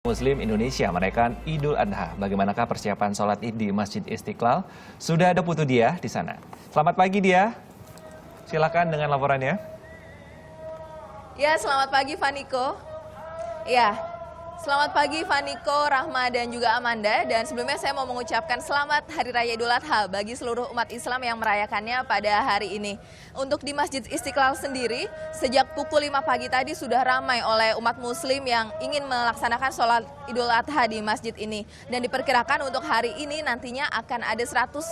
Muslim Indonesia merayakan Idul Adha. Bagaimanakah persiapan sholat Id di Masjid Istiqlal? Sudah ada Putu Diah di sana. Selamat pagi Diah. Silakan dengan laporannya. Ya, selamat pagi Vaniko. Ya, selamat pagi Vaniko, Rahma dan juga Amanda. Dan sebelumnya saya mau mengucapkan selamat Hari Raya Idul Adha bagi seluruh umat Islam yang merayakannya pada hari ini. Untuk di Masjid Istiqlal sendiri, sejak pukul 5 pagi tadi sudah ramai oleh umat Muslim yang ingin melaksanakan sholat Idul Adha di masjid ini. Dan diperkirakan untuk hari ini nantinya akan ada 150.000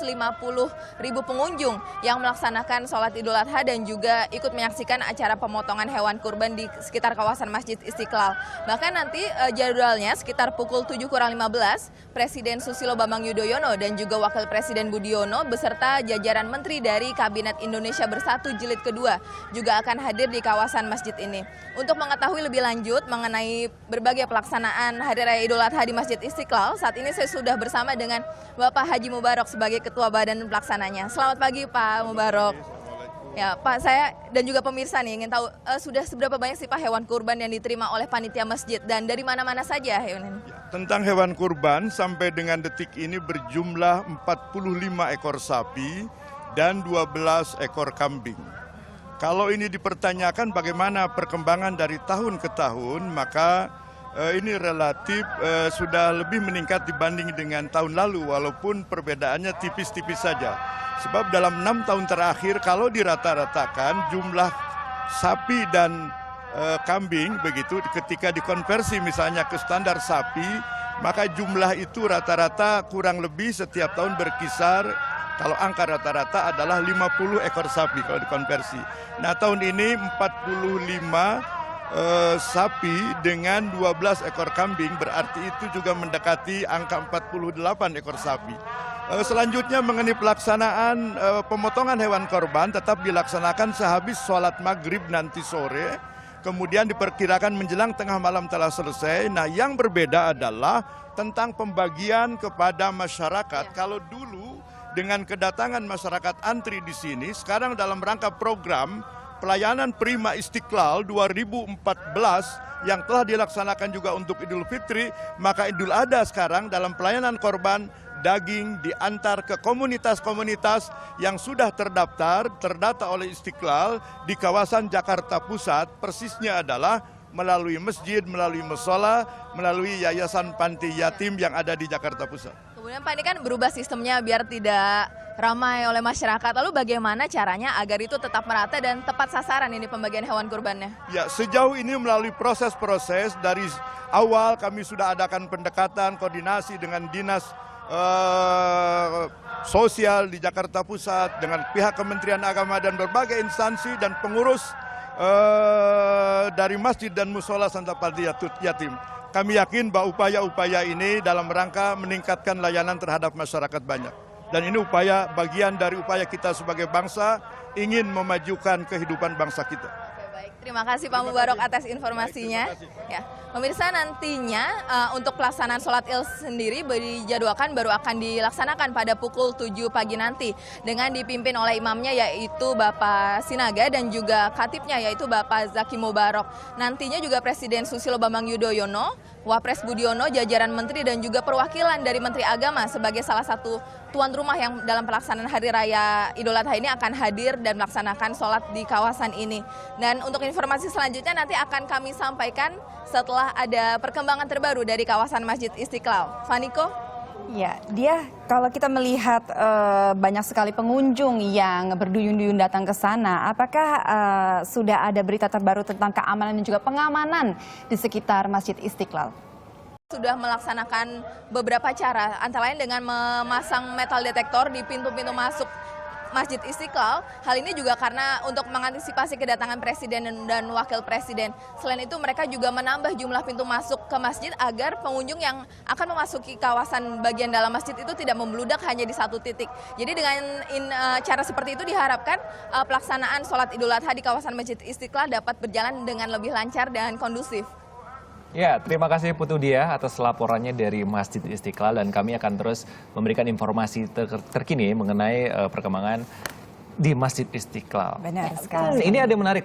pengunjung yang melaksanakan sholat Idul Adha dan juga ikut menyaksikan acara pemotongan hewan kurban di sekitar kawasan Masjid Istiqlal. Bahkan nanti jadwalnya sekitar pukul 7:15, Presiden Susilo Bambang Yudhoyono dan juga Wakil Presiden Budiono beserta jajaran menteri dari Kabinet Indonesia Bersatu Jilid Kedua juga akan hadir di kawasan masjid ini. Untuk mengetahui lebih lanjut mengenai berbagai pelaksanaan Hari Raya Idul Adha di Masjid Istiqlal, saat ini saya sudah bersama dengan Bapak Haji Mubarok sebagai Ketua Badan Pelaksananya. Selamat pagi Pak Mubarok. Ya Pak, saya dan juga pemirsa nih ingin tahu sudah seberapa banyak sih Pak hewan kurban yang diterima oleh panitia masjid dan dari mana-mana saja hewan ini? Tentang hewan kurban sampai dengan detik ini berjumlah 45 ekor sapi dan 12 ekor kambing. Kalau ini dipertanyakan bagaimana perkembangan dari tahun ke tahun, maka ini relatif sudah lebih meningkat dibanding dengan tahun lalu, walaupun perbedaannya tipis-tipis saja. Sebab dalam 6 tahun terakhir kalau dirata-ratakan jumlah sapi dan kambing begitu ketika dikonversi misalnya ke standar sapi, maka jumlah itu rata-rata kurang lebih setiap tahun berkisar, kalau angka rata-rata adalah 50 ekor sapi kalau dikonversi. Nah tahun ini 45 sapi dengan 12 ekor kambing, berarti itu juga mendekati angka 48 ekor sapi. Selanjutnya mengenai pelaksanaan pemotongan hewan korban tetap dilaksanakan sehabis sholat maghrib nanti sore, kemudian diperkirakan menjelang tengah malam telah selesai. Nah yang berbeda adalah tentang pembagian kepada masyarakat. Kalau dulu dengan kedatangan masyarakat antri di sini, sekarang dalam rangka program pelayanan Prima Istiqlal 2014 yang telah dilaksanakan juga untuk Idul Fitri, maka Idul Adha sekarang dalam pelayanan korban daging diantar ke komunitas-komunitas yang sudah terdata oleh Istiqlal di kawasan Jakarta Pusat. Persisnya adalah melalui masjid, melalui musola, melalui yayasan panti yatim yang ada di Jakarta Pusat. Kemudian Pak, ini kan berubah sistemnya biar tidak ramai oleh masyarakat. Lalu bagaimana caranya agar itu tetap merata dan tepat sasaran ini pembagian hewan kurbannya? Ya, sejauh ini melalui proses-proses dari awal kami sudah adakan pendekatan, koordinasi dengan dinas sosial di Jakarta Pusat, dengan pihak Kementerian Agama dan berbagai instansi dan pengurus dari masjid dan musola Santapanti Yatim. Kami yakin bahwa upaya-upaya ini dalam rangka meningkatkan layanan terhadap masyarakat banyak. Dan ini upaya bagian dari upaya kita sebagai bangsa ingin memajukan kehidupan bangsa kita. Terima kasih Pak Mubarok atas informasinya. Ya, pemirsa, nantinya untuk pelaksanaan sholat Id sendiri dijadwalkan baru akan dilaksanakan pada pukul 7 pagi nanti dengan dipimpin oleh imamnya yaitu Bapak Sinaga dan juga khatibnya yaitu Bapak Zaki Mubarok. Nantinya juga Presiden Susilo Bambang Yudhoyono, Wapres Budiono, jajaran menteri dan juga perwakilan dari Menteri Agama sebagai salah satu tuan rumah yang dalam pelaksanaan Hari Raya Idul Adha ini akan hadir dan melaksanakan sholat di kawasan ini. Dan untuk informasi selanjutnya nanti akan kami sampaikan setelah ada perkembangan terbaru dari kawasan Masjid Istiqlal. Vaniko? Ya, kalau kita melihat banyak sekali pengunjung yang berduyun-duyun datang ke sana, apakah sudah ada berita terbaru tentang keamanan dan juga pengamanan di sekitar Masjid Istiqlal? Sudah melaksanakan beberapa cara, antara lain dengan memasang metal detektor di pintu-pintu masuk Masjid Istiqlal. Hal ini juga karena untuk mengantisipasi kedatangan Presiden dan Wakil Presiden. Selain itu mereka juga menambah jumlah pintu masuk ke masjid agar pengunjung yang akan memasuki kawasan bagian dalam masjid itu tidak membludak hanya di satu titik. Jadi dengan cara seperti itu diharapkan pelaksanaan sholat Idul Adha di kawasan Masjid Istiqlal dapat berjalan dengan lebih lancar dan kondusif. Ya, terima kasih Putu Diah atas laporannya dari Masjid Istiqlal dan kami akan terus memberikan informasi terkini mengenai perkembangan di Masjid Istiqlal. Benar sekali. Ini ada yang menarik.